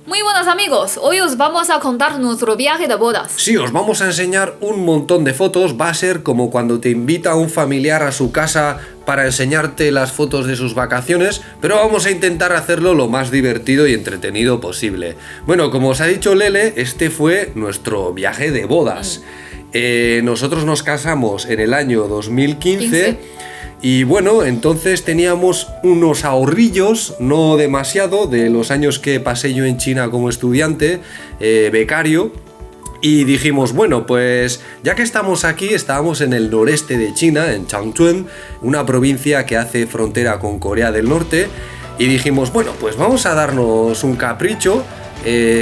Muy buenos amigos, hoy os vamos a contar nuestro viaje de bodas. Sí, os vamos a enseñar un montón de fotos. Va a ser como cuando te invita un familiar a su casa para enseñarte las fotos de sus vacaciones, pero vamos a intentar hacerlo lo más divertido y entretenido posible. Bueno, como os ha dicho Lele, este fue nuestro viaje de bodas. Nosotros nos casamos en el año 2015. Y bueno, entonces teníamos unos ahorrillos, no demasiado, de los años que pasé yo en China como estudiante, becario. Y dijimos, bueno, pues ya que estamos aquí, estábamos en el noreste de China, en Changchun, una provincia que hace frontera con Corea del Norte. Y dijimos, bueno, pues vamos a darnos un capricho,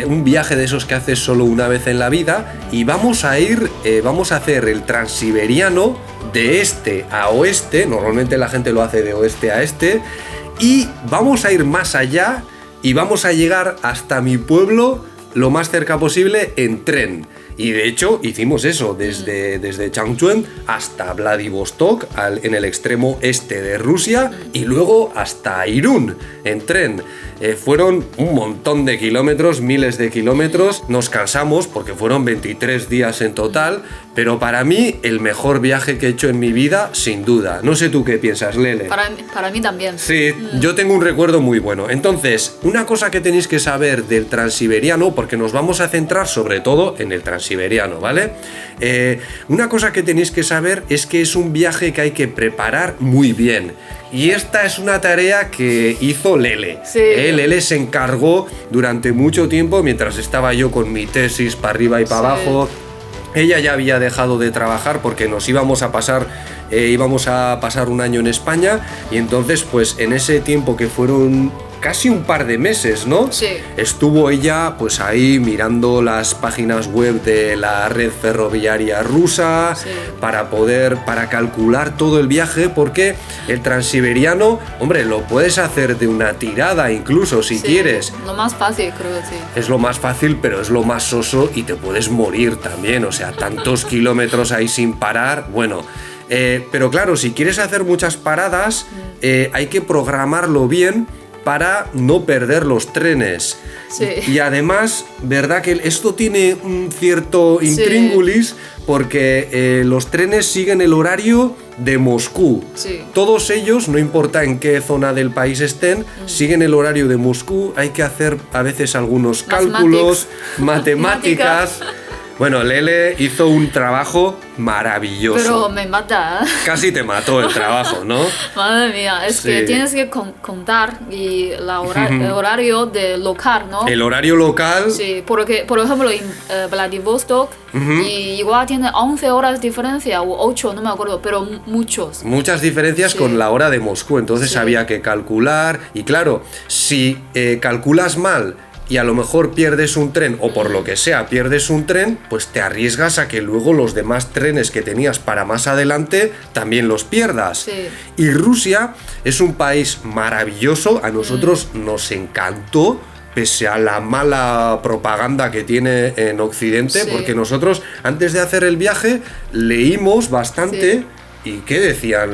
un viaje de esos que haces solo una vez en la vida. Y vamos a hacer el transiberiano de este a oeste. Normalmente la gente lo hace de oeste a este. Y vamos a ir más allá y vamos a llegar hasta mi pueblo lo más cerca posible en tren. Y de hecho hicimos eso, desde Changchun hasta Vladivostok, en el extremo este de Rusia, y luego hasta Irún en tren. Fueron un montón de kilómetros, miles de kilómetros. Nos cansamos porque fueron 23 días en total, pero para mí el mejor viaje que he hecho en mi vida, sin duda. No sé tú qué piensas, Lele. Para mí también. Sí, yo tengo un recuerdo muy bueno. Entonces, una cosa que tenéis que saber del transiberiano, porque nos vamos a centrar sobre todo en el transiberiano, ¿vale? Una cosa que tenéis que saber es que es un viaje que hay que preparar muy bien. Y esta es una tarea que hizo Lele. Sí. Lele se encargó durante mucho tiempo, mientras estaba yo con mi tesis para arriba y para abajo. Ella ya había dejado de trabajar porque nos íbamos a pasar un año en España, y entonces pues en ese tiempo, que fueron casi un par de meses, ¿no? Sí. Estuvo ella pues ahí mirando las páginas web de la red ferroviaria rusa, sí, para calcular todo el viaje, porque el transiberiano, hombre, lo puedes hacer de una tirada incluso si quieres. Lo más fácil, creo que sí. Es lo más fácil, pero es lo más soso y te puedes morir también, o sea, tantos kilómetros ahí sin parar, bueno. Pero claro, si quieres hacer muchas paradas, hay que programarlo bien para no perder los trenes. Sí. Y además, verdad que esto tiene un cierto intríngulis, porque los trenes siguen el horario de Moscú. Sí. Todos ellos, no importa en qué zona del país estén, siguen el horario de Moscú. Hay que hacer a veces algunos cálculos, matemáticas. Bueno, Lele hizo un trabajo maravilloso. Pero me mata. Casi te mató el trabajo, ¿no? Madre mía, es que tienes que contar el horario de local, ¿no? El horario local. Sí, porque, por ejemplo, en Vladivostok, y igual tiene 11 horas de diferencia, o 8, no me acuerdo, pero muchas diferencias con la hora de Moscú. Entonces había que calcular. Y claro, si calculas mal y a lo mejor pierdes un tren, o por lo que sea pierdes un tren, pues te arriesgas a que luego los demás trenes que tenías para más adelante también los pierdas. Sí. Y Rusia es un país maravilloso, a nosotros nos encantó, pese a la mala propaganda que tiene en Occidente, porque nosotros antes de hacer el viaje leímos bastante. Sí. ¿Y qué decían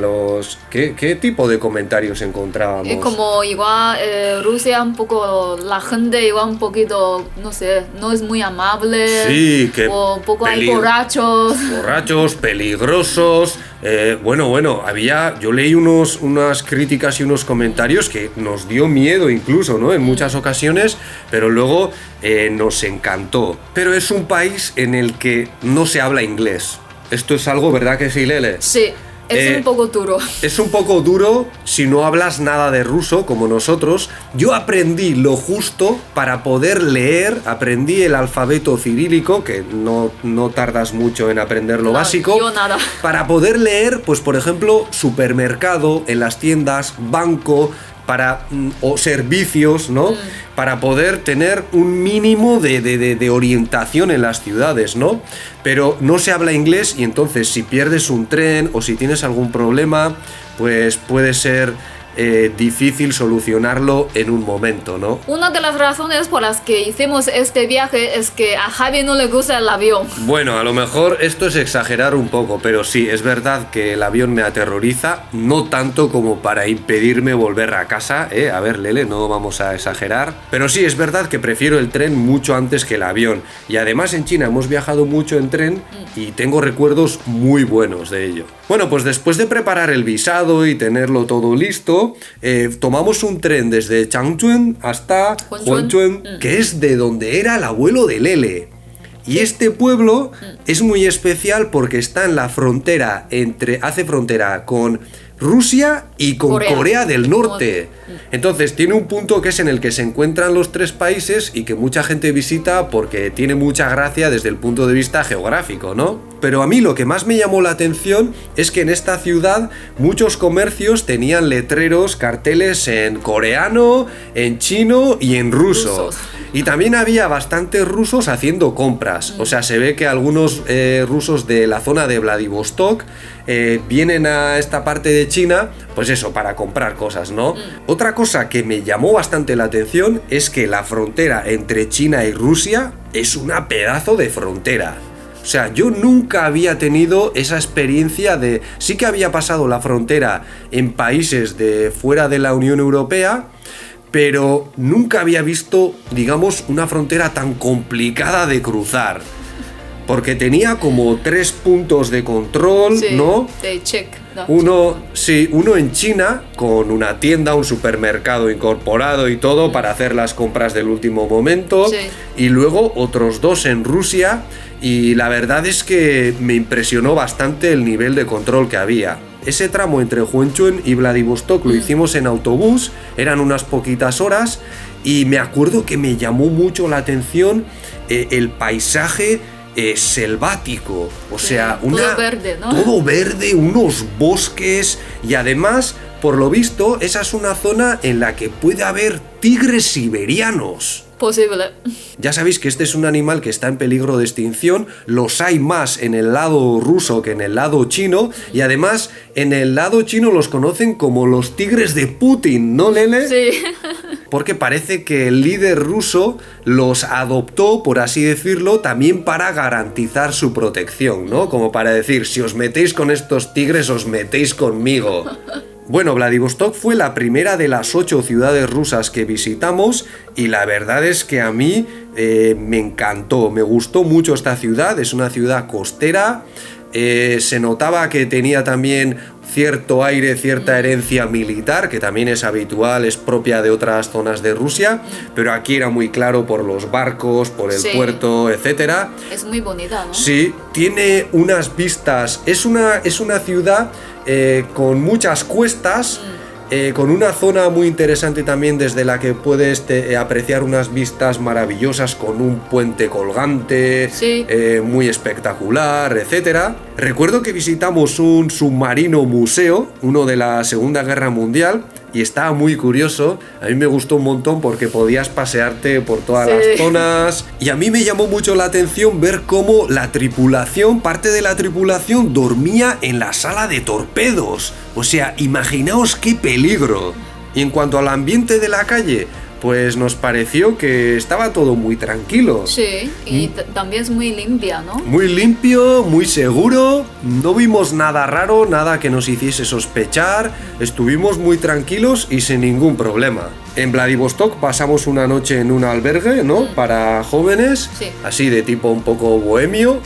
qué tipo de comentarios encontrábamos? Y como igual Rusia un poco, la gente igual un poquito, no sé, no es muy amable. Sí, que o un poco hay borrachos. Borrachos, peligrosos. Yo leí unas críticas y unos comentarios que nos dio miedo incluso, ¿no? En muchas ocasiones, pero luego nos encantó. Pero es un país en el que no se habla inglés. Esto es algo, ¿verdad que sí, Lele? Sí, es un poco duro. Es un poco duro si no hablas nada de ruso, como nosotros. Yo aprendí lo justo para poder leer, aprendí el alfabeto cirílico, que no tardas mucho en aprender lo básico. Yo nada. Para poder leer, pues por ejemplo, supermercado, en las tiendas, banco, o servicios, ¿no? Para poder tener un mínimo de orientación en las ciudades, ¿no? Pero no se habla inglés, y entonces si pierdes un tren o si tienes algún problema, pues puede ser difícil solucionarlo en un momento, ¿no? Una de las razones por las que hicimos este viaje es que a Javi no le gusta el avión. Bueno, a lo mejor esto es exagerar un poco, pero sí, es verdad que el avión me aterroriza, no tanto como para impedirme volver a casa, ¿eh? A ver, Lele, no vamos a exagerar. Pero sí, es verdad que prefiero el tren mucho antes que el avión. Y además en China hemos viajado mucho en tren y tengo recuerdos muy buenos de ello. Bueno, pues después de preparar el visado y tenerlo todo listo, tomamos un tren desde Changchun hasta Huanchuan, que es de donde era el abuelo de Lele. Y este pueblo es muy especial porque está en la frontera hace frontera con Rusia y con Corea del Norte. Entonces tiene un punto que es en el que se encuentran los tres países y que mucha gente visita porque tiene mucha gracia desde el punto de vista geográfico, ¿no? Pero a mí lo que más me llamó la atención es que en esta ciudad muchos comercios tenían letreros, carteles en coreano, en chino y en ruso. Y también había bastantes rusos haciendo compras. O sea, se ve que algunos rusos de la zona de Vladivostok vienen a esta parte de China, pues eso, para comprar cosas, ¿no? Otra cosa que me llamó bastante la atención es que la frontera entre China y Rusia es una pedazo de frontera. O sea, yo nunca había tenido esa experiencia de... Sí que había pasado la frontera en países de fuera de la Unión Europea, pero nunca había visto, digamos, una frontera tan complicada de cruzar. Porque tenía como 3 puntos de control, sí, ¿no? De check. No, uno en China, con una tienda, un supermercado incorporado y todo para hacer las compras del último momento. Sí. Y luego otros 2 en Rusia. Y la verdad es que me impresionó bastante el nivel de control que había. Ese tramo entre Huanchuan y Vladivostok lo hicimos en autobús, eran unas poquitas horas y me acuerdo que me llamó mucho la atención el paisaje selvático, o sea, todo verde, ¿no? Todo verde, unos bosques y además, por lo visto, esa es una zona en la que puede haber tigres siberianos. Posible. Ya sabéis que este es un animal que está en peligro de extinción, los hay más en el lado ruso que en el lado chino y además en el lado chino los conocen como los tigres de Putin, ¿no, Lele? Sí. Porque parece que el líder ruso los adoptó, por así decirlo, también para garantizar su protección, ¿no? Como para decir, si os metéis con estos tigres, os metéis conmigo. Bueno, Vladivostok fue la primera de las 8 ciudades rusas que visitamos y la verdad es que a mí me encantó, me gustó mucho esta ciudad, es una ciudad costera, se notaba que tenía también cierto aire, cierta herencia militar, que también es habitual, es propia de otras zonas de Rusia, pero aquí era muy claro por los barcos, por el puerto, etcétera. Es muy bonita, ¿no? Sí, tiene unas vistas, es una ciudad con muchas cuestas, con una zona muy interesante también desde la que puedes apreciar unas vistas maravillosas con un puente colgante, muy espectacular, etcétera. Recuerdo que visitamos un submarino museo, uno de la Segunda Guerra Mundial, y estaba muy curioso. A mí me gustó un montón porque podías pasearte por todas las zonas y a mí me llamó mucho la atención ver cómo la tripulación, parte de la tripulación dormía en la sala de torpedos. O sea, imaginaos qué peligro. Y en cuanto al ambiente de la calle, pues nos pareció que estaba todo muy tranquilo. Sí, y también es muy limpia, ¿no? Muy limpio, muy seguro, no vimos nada raro, nada que nos hiciese sospechar, estuvimos muy tranquilos y sin ningún problema. En Vladivostok pasamos una noche en un albergue, ¿no? Para jóvenes, así de tipo un poco bohemio,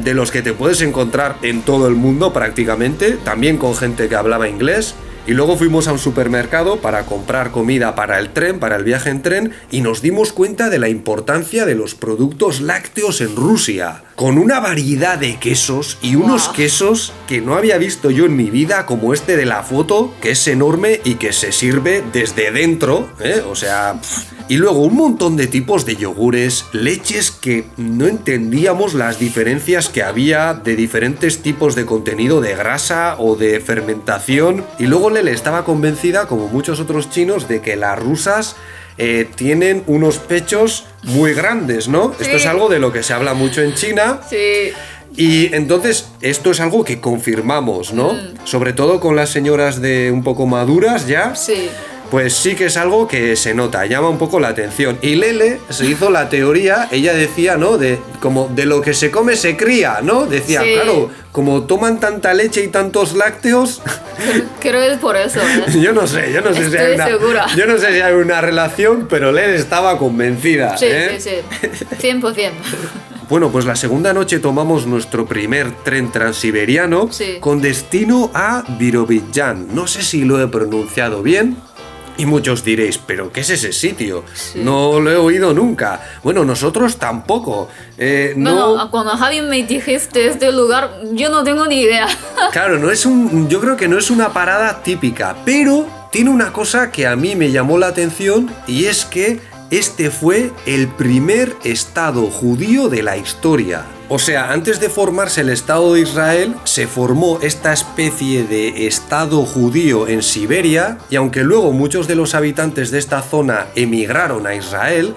de los que te puedes encontrar en todo el mundo prácticamente, también con gente que hablaba inglés. Y luego fuimos a un supermercado para comprar comida para el tren, para el viaje en tren, y nos dimos cuenta de la importancia de los productos lácteos en Rusia, con una variedad de quesos y unos quesos que no había visto yo en mi vida, como este de la foto, que es enorme y que se sirve desde dentro, o sea... Y luego un montón de tipos de yogures, leches que no entendíamos las diferencias que había de diferentes tipos de contenido de grasa o de fermentación. Y luego Lele estaba convencida, como muchos otros chinos, de que las rusas tienen unos pechos muy grandes, ¿no? Sí. Esto es algo de lo que se habla mucho en China. Sí. Y entonces esto es algo que confirmamos, ¿no? Sobre todo con las señoras de un poco maduras ya. Sí. Pues sí que es algo que se nota, llama un poco la atención. Y Lele se hizo la teoría, ella decía, ¿no? Como de lo que se come se cría, ¿no? Decía, sí. Claro, como toman tanta leche y tantos lácteos... Creo que es por eso, ¿eh? Yo no sé si hay una... segura. Yo no sé si hay una relación, pero Lele estaba convencida, sí, ¿eh? Sí, 100%. Bueno, pues la segunda noche tomamos nuestro primer tren transiberiano con destino a Birobidzhan. No sé si lo he pronunciado bien. Y muchos diréis, ¿pero qué es ese sitio? Sí. No lo he oído nunca. Bueno, nosotros tampoco. Bueno, cuando Javi me dijiste este lugar, yo no tengo ni idea. Claro, yo creo que no es una parada típica, pero tiene una cosa que a mí me llamó la atención y es que este fue el primer estado judío de la historia. O sea, antes de formarse el Estado de Israel, se formó esta especie de Estado judío en Siberia, y aunque luego muchos de los habitantes de esta zona emigraron a Israel,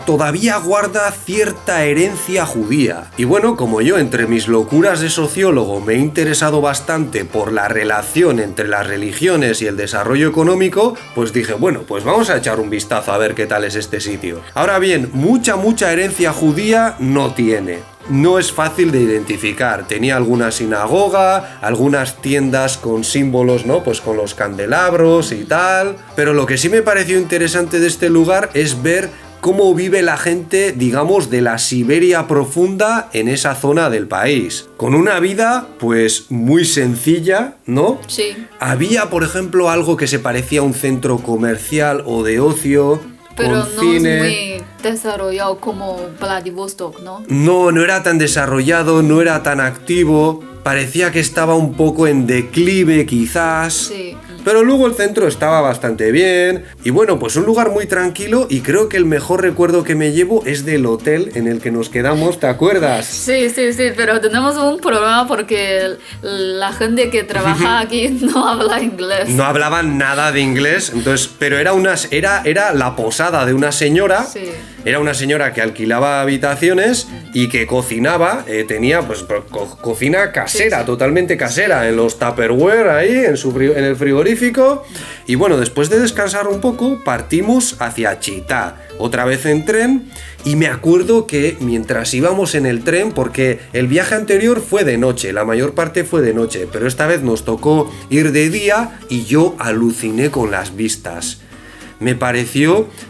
todavía guarda cierta herencia judía. Y bueno, como yo entre mis locuras de sociólogo me he interesado bastante por la relación entre las religiones y el desarrollo económico, pues dije, bueno, pues vamos a echar un vistazo a ver qué tal es este sitio. Ahora bien, mucha herencia judía no tiene. No es fácil de identificar. Tenía alguna sinagoga, algunas tiendas con símbolos, ¿no? Pues con los candelabros y tal. Pero lo que sí me pareció interesante de este lugar es ver cómo vive la gente, digamos, de la Siberia profunda en esa zona del país. Con una vida, pues, muy sencilla, ¿no? Sí. Había, por ejemplo, algo que se parecía a un centro comercial o de ocio. Pero con no cine. Es muy desarrollado como Vladivostok, ¿no? No era tan desarrollado, no era tan activo. Parecía que estaba un poco en declive, quizás. Sí. Pero luego el centro estaba bastante bien. Y bueno, pues un lugar muy tranquilo. Y creo que el mejor recuerdo que me llevo es del hotel en el que nos quedamos, ¿te acuerdas? Sí, pero tenemos un problema porque la gente que trabaja aquí no habla inglés. No hablaban nada de inglés, entonces, pero era la posada de una señora. Sí. Era una señora que alquilaba habitaciones y que cocinaba, tenía pues cocina casera, sí. Totalmente casera, en los Tupperware ahí, en el frigorífico. Y bueno, después de descansar un poco, partimos hacia Chitá, otra vez en tren. Y me acuerdo que mientras íbamos en el tren, porque el viaje anterior fue de noche, la mayor parte fue de noche, pero esta vez nos tocó ir de día y yo aluciné con las vistas.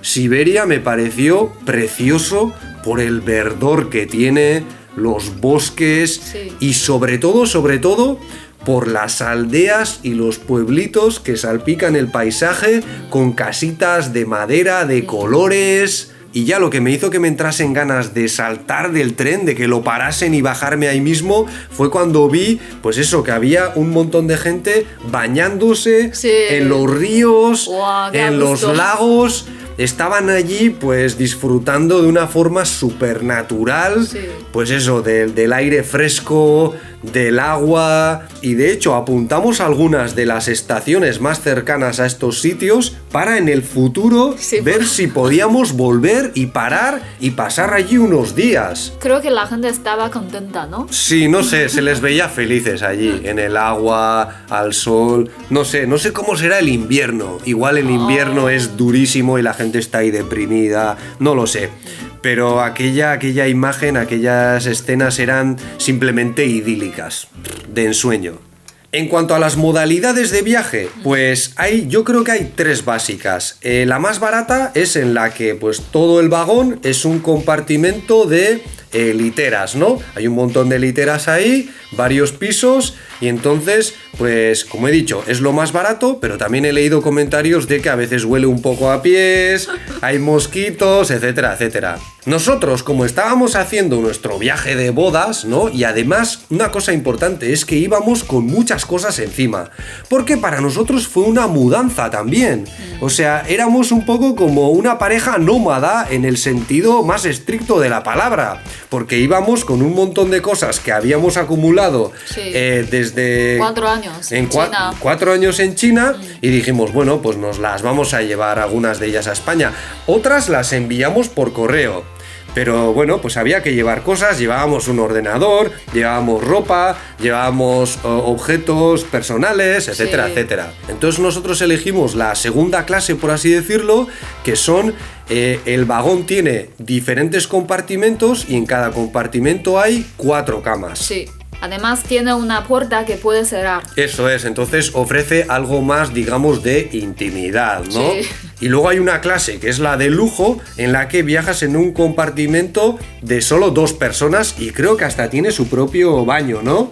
Siberia me pareció precioso por el verdor que tiene, los bosques, sí. Y sobre todo, por las aldeas y los pueblitos que salpican el paisaje con casitas de madera, de colores. Y ya lo que me hizo que me entrasen ganas de saltar del tren, de que lo parasen y bajarme ahí mismo, fue cuando vi, pues eso, que había un montón de gente bañándose, sí. En los ríos, wow, en los lagos. Estaban allí pues disfrutando de una forma supernatural, sí. Pues eso, del aire fresco, del agua, y de hecho apuntamos algunas de las estaciones más cercanas a estos sitios para en el futuro sí, ver si podíamos volver y parar y pasar allí unos días. Creo que la gente estaba contenta, ¿no? Sí, no sé, se les veía felices allí, en el agua, al sol, no sé cómo será el invierno, igual el invierno es durísimo y la gente está ahí deprimida, no lo sé. Pero aquella imagen, aquellas escenas eran simplemente idílicas, de ensueño. En cuanto a las modalidades de viaje, pues yo creo que hay 3 básicas. La más barata es en la que pues todo el vagón es un compartimento de literas, ¿no? Hay un montón de literas ahí, varios pisos, y entonces, pues como he dicho, es lo más barato, pero también he leído comentarios de que a veces huele un poco a pies, hay mosquitos, etcétera, etcétera. Nosotros, como estábamos haciendo nuestro viaje de bodas, ¿no? Y además, una cosa importante es que íbamos con muchas cosas encima, porque para nosotros fue una mudanza también. O sea, éramos un poco como una pareja nómada en el sentido más estricto de la palabra, porque íbamos con un montón de cosas que habíamos acumulado, sí. Desde 4 años en China. 4 años en China, y dijimos, bueno, pues nos las vamos a llevar algunas de ellas a España. Otras las enviamos por correo. Pero bueno, pues había que llevar cosas, llevábamos un ordenador, llevábamos ropa, llevábamos objetos personales, etcétera, Sí. etcétera. Entonces nosotros elegimos la segunda clase, por así decirlo, que son, el vagón tiene diferentes compartimentos y en cada compartimento hay 4 camas. Sí. Además tiene una puerta que puede cerrar. Eso es, entonces ofrece algo más, digamos, de intimidad, ¿no? Sí. Y luego hay una clase que es la de lujo, en la que viajas en un compartimento de solo 2 personas y creo que hasta tiene su propio baño, ¿no?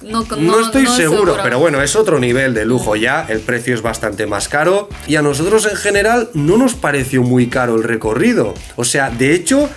No estoy seguro, pero bueno, es otro nivel de lujo ya, el precio es bastante más caro y a nosotros en general no nos pareció muy caro el recorrido. O sea, de hecho,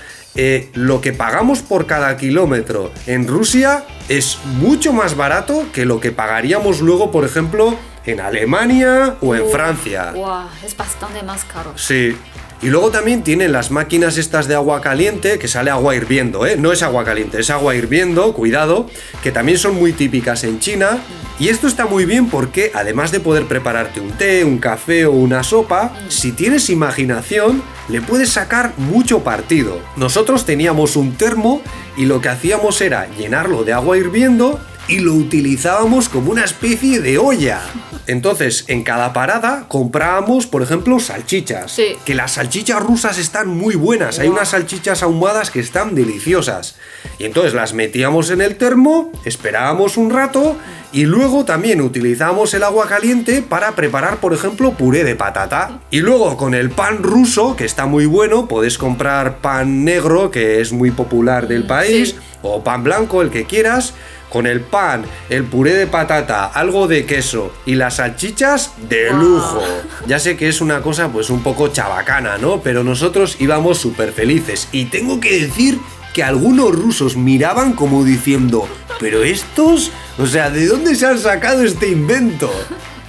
lo que pagamos por cada kilómetro en Rusia es mucho más barato que lo que pagaríamos luego, por ejemplo, en Alemania o en Francia. Wow, es bastante más caro. Sí. Y luego también tienen las máquinas estas de agua caliente, que sale agua hirviendo, ¿eh? No es agua caliente, es agua hirviendo, cuidado, que también son muy típicas en China. Y esto está muy bien porque, además de poder prepararte un té, un café o una sopa, si tienes imaginación, le puedes sacar mucho partido. Nosotros teníamos un termo y lo que hacíamos era llenarlo de agua hirviendo y lo utilizábamos como una especie de olla. Entonces, en cada parada comprábamos, por ejemplo, salchichas. Sí. Que las salchichas rusas están muy buenas. Hay unas salchichas ahumadas que están deliciosas. Y entonces las metíamos en el termo, esperábamos un rato y luego también utilizábamos el agua caliente para preparar, por ejemplo, puré de patata. Y luego con el pan ruso, que está muy bueno, podés comprar pan negro, que es muy popular del país, Sí. o pan blanco, el que quieras. Con el pan, el puré de patata, algo de queso y las salchichas de Wow. lujo. Ya sé que es una cosa pues un poco chabacana, ¿no? Pero nosotros íbamos súper felices. Y tengo que decir que algunos rusos miraban como diciendo, ¿pero estos? O sea, ¿de dónde se han sacado este invento?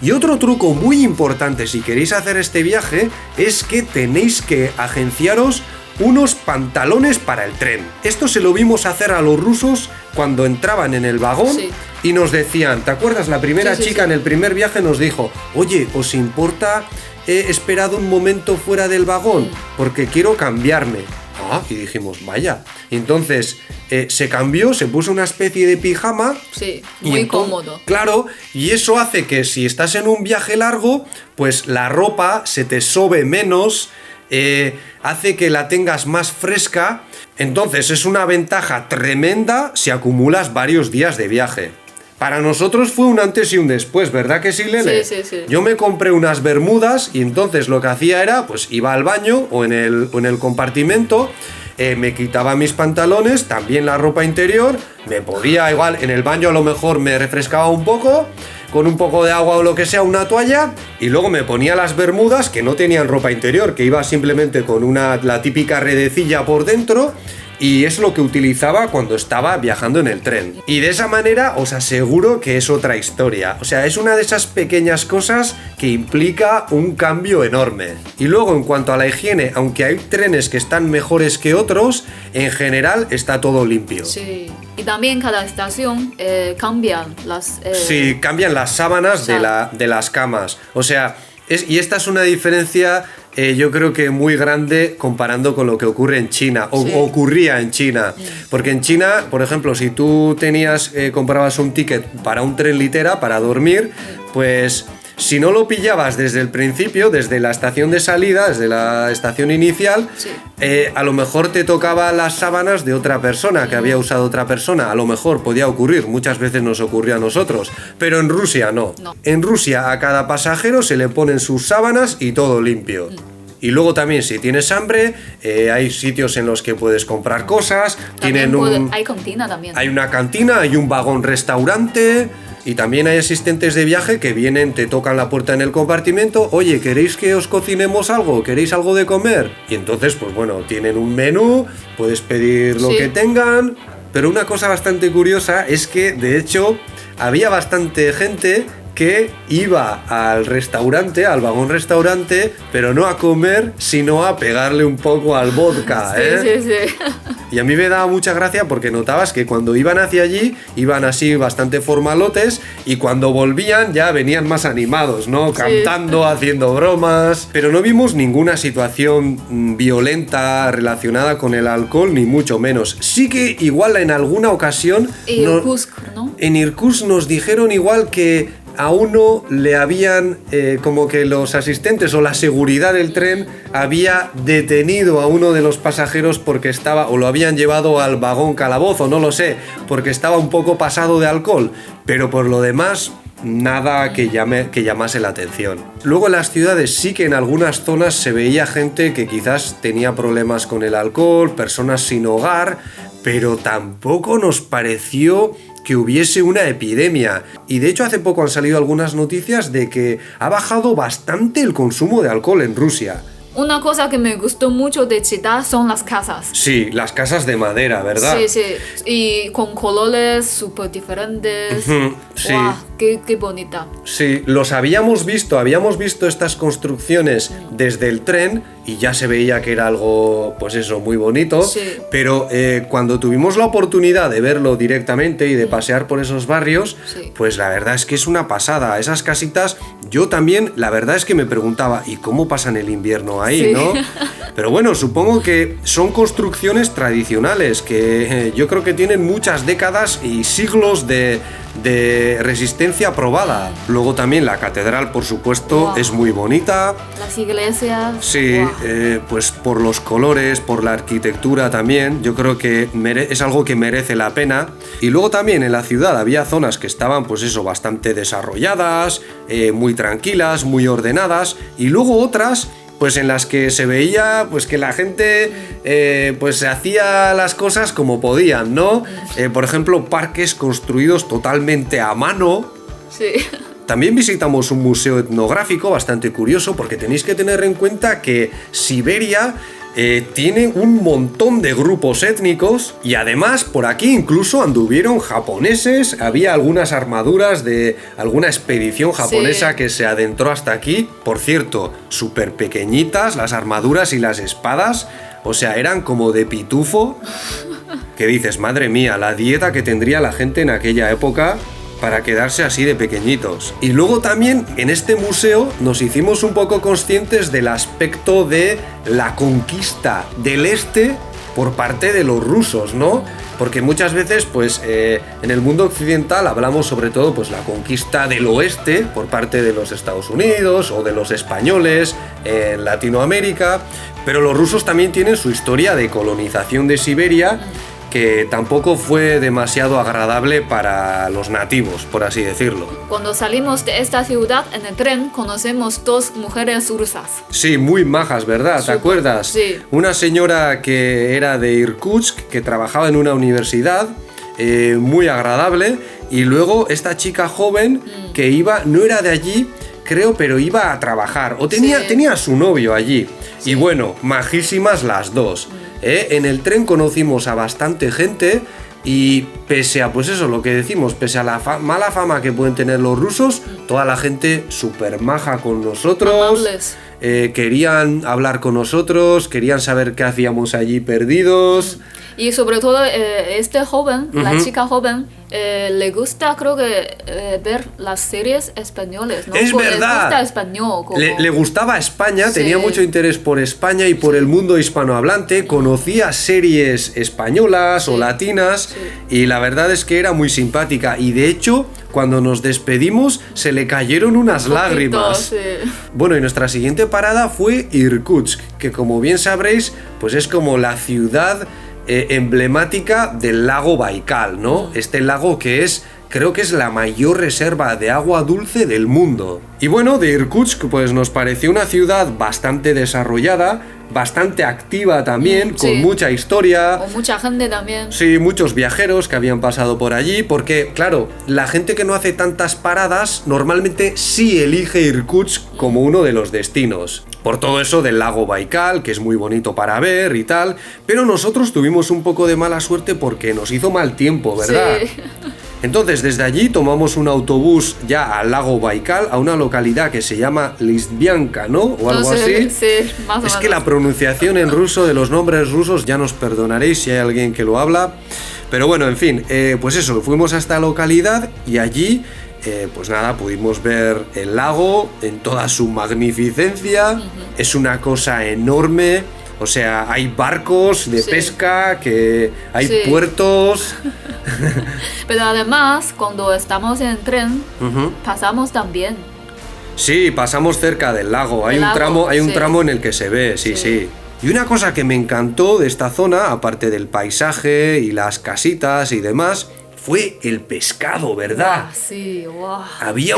Y otro truco muy importante si queréis hacer este viaje es que tenéis que agenciaros unos pantalones para el tren. Esto se lo vimos hacer a los rusos cuando entraban en el vagón. Sí. Y nos decían, ¿te acuerdas? La primera Sí, sí, chica sí. en el primer viaje nos dijo, oye, ¿os importa esperado un momento fuera del vagón? Porque quiero cambiarme. Ah, y dijimos, vaya. Y entonces se cambió, se puso una especie de pijama. Sí, Y muy entonces, cómodo. Claro, y eso hace que si estás en un viaje largo, pues la ropa se te sobe menos, hace que la tengas más fresca. Entonces es una ventaja tremenda si acumulas varios días de viaje. Para nosotros fue un antes y un después, ¿verdad que sí, Lele? Sí, sí, sí. Yo me compré unas bermudas y entonces lo que hacía era, pues iba al baño o en el compartimento, me quitaba mis pantalones, también la ropa interior, me podía igual, en el baño a lo mejor me refrescaba un poco, con un poco de agua o lo que sea, una toalla, y luego me ponía las bermudas que no tenían ropa interior, que iba simplemente con la típica redecilla por dentro. Y es lo que utilizaba cuando estaba viajando en el tren. Y de esa manera os aseguro que es otra historia. O sea, es una de esas pequeñas cosas que implica un cambio enorme. Y luego, en cuanto a la higiene, aunque hay trenes que están mejores que otros, en general está todo limpio. Sí. Y también cada estación cambian las... Sí, cambian las sábanas de las camas. O sea, y esta es una diferencia... yo creo que muy grande comparando con lo que ocurre en China, o Sí. ocurría en China. Porque en China, por ejemplo, si tú comprabas un ticket para un tren litera, para dormir, pues si no lo pillabas desde el principio, desde la estación de salida, desde la estación inicial, Sí. a lo mejor te tocaba las sábanas de otra persona, que había usado otra persona. A lo mejor podía ocurrir, muchas veces nos ocurrió a nosotros, pero en Rusia no. No. En Rusia a cada pasajero se le ponen sus sábanas y todo limpio. Y luego también si tienes hambre, hay sitios en los que puedes comprar cosas, También hay cantina también. hay una cantina, hay un vagón restaurante y también hay asistentes de viaje que vienen, te tocan la puerta en el compartimento, oye, ¿queréis que os cocinemos algo? ¿Queréis algo de comer? Y entonces, pues bueno, tienen un menú, puedes pedir lo Sí. que tengan, pero una cosa bastante curiosa es que, de hecho, había bastante gente que iba al restaurante, al vagón restaurante, pero no a comer, sino a pegarle un poco al vodka, ¿eh? Sí. Y a mí me daba mucha gracia porque notabas que cuando iban hacia allí, iban así bastante formalotes y cuando volvían ya venían más animados, ¿no? Cantando, haciendo bromas. Pero no vimos ninguna situación violenta relacionada con el alcohol, ni mucho menos. Sí que igual en alguna ocasión... Irkutsk, ¿no? En Irkutsk nos dijeron igual que a uno le habían, como que los asistentes o la seguridad del tren había detenido a uno de los pasajeros porque estaba, o lo habían llevado al vagón calabozo, no lo sé, porque estaba un poco pasado de alcohol, pero por lo demás nada que llamase la atención. Luego en las ciudades sí que en algunas zonas se veía gente que quizás tenía problemas con el alcohol, personas sin hogar, pero tampoco nos pareció que hubiese una epidemia. Y de hecho hace poco han salido algunas noticias de que ha bajado bastante el consumo de alcohol en Rusia. Una cosa que me gustó mucho de Chita son las casas. Sí, las casas de madera, ¿verdad? Sí. Y con colores súper diferentes. Sí. ¡Wow! Qué bonita. Sí, habíamos visto estas construcciones desde el tren y ya se veía que era algo, pues eso, muy bonito. Sí. Pero cuando tuvimos la oportunidad de verlo directamente y de pasear por esos barrios, pues la verdad es que es una pasada. Esas casitas, yo también, la verdad es que me preguntaba, ¿y cómo pasan el invierno ahí, no? Pero bueno, supongo que son construcciones tradicionales que yo creo que tienen muchas décadas y siglos de resistencia probada. Luego también la catedral, por supuesto, es muy bonita. Las iglesias. Sí, pues por los colores, por la arquitectura también. Yo creo que es algo que merece la pena. Y luego también en la ciudad había zonas que estaban, pues eso, bastante desarrolladas, muy tranquilas, muy ordenadas. Y luego otras, pues en las que se veía pues que la gente pues se hacía las cosas como podían, ¿no? Por ejemplo, parques construidos totalmente a mano. Sí. También visitamos un museo etnográfico bastante curioso porque tenéis que tener en cuenta que Siberia tiene un montón de grupos étnicos y además por aquí incluso anduvieron japoneses, había algunas armaduras de alguna expedición japonesa que se adentró hasta aquí. Por cierto, súper pequeñitas las armaduras y las espadas, o sea, eran como de pitufo, que dices, madre mía, la dieta que tendría la gente en aquella época para quedarse así de pequeñitos. Y luego también en este museo nos hicimos un poco conscientes del aspecto de la conquista del este por parte de los rusos, ¿no? Porque muchas veces, pues, en el mundo occidental hablamos sobre todo, pues, la conquista del oeste por parte de los Estados Unidos o de los españoles en Latinoamérica, pero los rusos también tienen su historia de colonización de Siberia, que tampoco fue demasiado agradable para los nativos, por así decirlo. Cuando salimos de esta ciudad en el tren, conocemos dos mujeres rusas. Sí, muy majas, ¿verdad? ¿Te acuerdas? Sí. Una señora que era de Irkutsk, que trabajaba en una universidad, muy agradable, y luego esta chica joven que iba, no era de allí, creo, pero iba a trabajar, o tenía a su novio allí. Sí. Y bueno, majísimas las dos. En el tren conocimos a bastante gente y pese a, pues eso, lo que decimos, pese a la mala fama que pueden tener los rusos, toda la gente súper maja con nosotros. Amables. Querían hablar con nosotros, querían saber qué hacíamos allí perdidos. Y sobre todo este joven, la chica joven, le gusta, creo que, ver las series españolas, ¿no? Es verdad. Le gusta español. Como... Le gustaba España, tenía mucho interés por España y por el mundo hispanohablante, conocía series españolas o latinas y la verdad es que era muy simpática y de hecho cuando nos despedimos se le cayeron unas lágrimas. Sí. Bueno, y nuestra siguiente parada fue Irkutsk, que como bien sabréis, pues es como la ciudad emblemática del lago Baikal, ¿no? Este lago que creo que es la mayor reserva de agua dulce del mundo. Y bueno, de Irkutsk pues nos pareció una ciudad bastante desarrollada, bastante activa también, con mucha historia. Con mucha gente también. Sí, muchos viajeros que habían pasado por allí, porque claro, la gente que no hace tantas paradas normalmente sí elige Irkutsk como uno de los destinos. Por todo eso del lago Baikal, que es muy bonito para ver y tal, pero nosotros tuvimos un poco de mala suerte porque nos hizo mal tiempo, ¿verdad? Sí. Entonces, desde allí tomamos un autobús ya al lago Baikal, a una localidad que se llama Lizbianka, ¿no? O algo así. Sí, más o menos. Es que la pronunciación en ruso de los nombres rusos, ya nos perdonaréis si hay alguien que lo habla. Pero bueno, en fin, pues eso, fuimos a esta localidad y allí, pues nada, pudimos ver el lago en toda su magnificencia. Es una cosa enorme. O sea, hay barcos de pesca, que hay puertos. Pero además, cuando estamos en tren, pasamos también. Sí, pasamos cerca del lago. Hay un tramo en el que se ve, sí. Y una cosa que me encantó de esta zona, aparte del paisaje y las casitas y demás, fue el pescado, ¿verdad? Sí,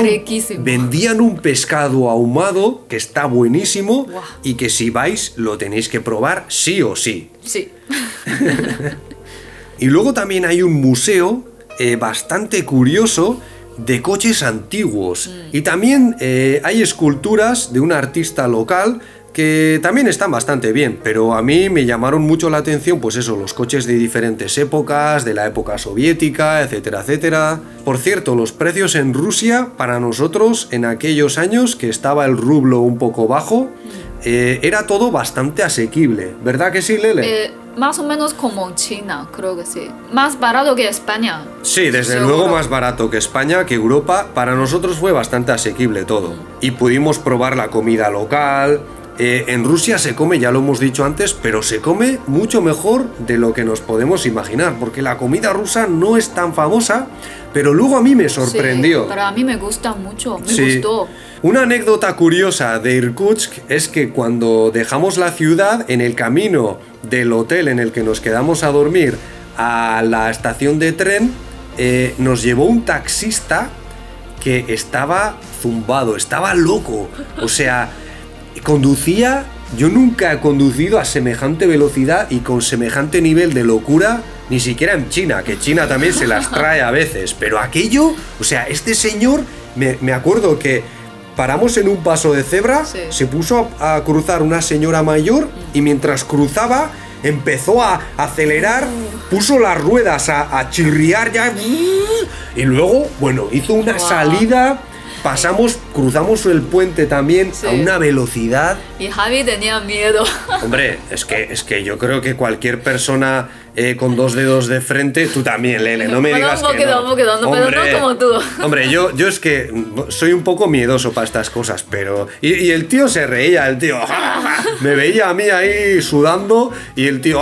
riquísimo. Vendían un pescado ahumado que está buenísimo y que si vais lo tenéis que probar sí o sí. Sí. Y luego también hay un museo bastante curioso de coches antiguos. Y también hay esculturas de un artista local que también están bastante bien, pero a mí me llamaron mucho la atención, pues eso, los coches de diferentes épocas, de la época soviética, etcétera, etcétera. Por cierto, los precios en Rusia, para nosotros, en aquellos años que estaba el rublo un poco bajo, era todo bastante asequible, ¿verdad que sí, Lele? Más o menos como China, creo que sí. Más barato que España. Sí, desde luego más barato que España, que Europa. Para nosotros fue bastante asequible todo. Y pudimos probar la comida local. En Rusia se come, ya lo hemos dicho antes, pero se come mucho mejor de lo que nos podemos imaginar, porque la comida rusa no es tan famosa, pero luego a mí me sorprendió. Sí, pero a mí me gusta mucho, me gustó. Una anécdota curiosa de Irkutsk es que cuando dejamos la ciudad, en el camino del hotel en el que nos quedamos a dormir a la estación de tren, nos llevó un taxista que estaba zumbado, estaba loco, o sea, conducía, yo nunca he conducido a semejante velocidad y con semejante nivel de locura, ni siquiera en China, que China también se las trae a veces, pero aquello, o sea, este señor, me acuerdo que paramos en un paso de cebra, se puso a cruzar una señora mayor y mientras cruzaba empezó a acelerar, puso las ruedas a chirriar ya y luego, bueno, hizo una salida. Cruzamos el puente también a una velocidad. Y Javi tenía miedo. Hombre, es que yo creo que cualquier persona con dos dedos de frente, tú también, Lele, no me digas que no. Pero no como tú. Hombre, yo es que soy un poco miedoso para estas cosas, pero... Y el tío se reía, el tío... Me veía a mí ahí sudando y el tío...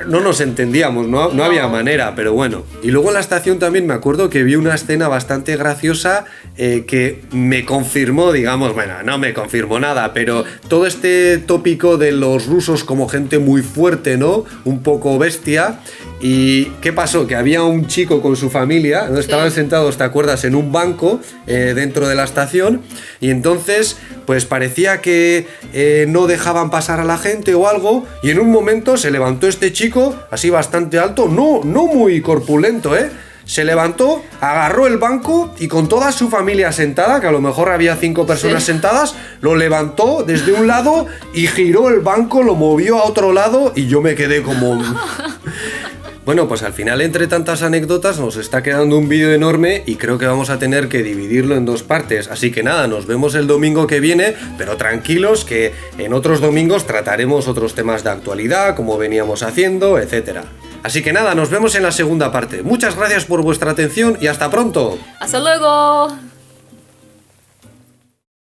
No nos entendíamos, no había manera, pero bueno. Y luego en la estación también me acuerdo que vi una escena bastante graciosa que me confirmó, digamos, bueno, no me confirmó nada, pero todo este tópico de los rusos como gente muy fuerte, ¿no? Un poco bestia. ¿Y qué pasó? Que había un chico con su familia, ¿no? Estaban sentados, ¿te acuerdas?, en un banco dentro de la estación y entonces pues parecía que no dejaban pasar a la gente o algo y en un momento se levantó este chico, así bastante alto, no muy corpulento, se levantó, agarró el banco y con toda su familia sentada, que a lo mejor había 5 personas sentadas, lo levantó desde un lado y giró el banco, lo movió a otro lado y yo me quedé como... Bueno, pues al final, entre tantas anécdotas, nos está quedando un vídeo enorme y creo que vamos a tener que dividirlo en 2 partes. Así que nada, nos vemos el domingo que viene, pero tranquilos que en otros domingos trataremos otros temas de actualidad, como veníamos haciendo, etcétera. Así que nada, nos vemos en la segunda parte. Muchas gracias por vuestra atención y hasta pronto. ¡Hasta luego!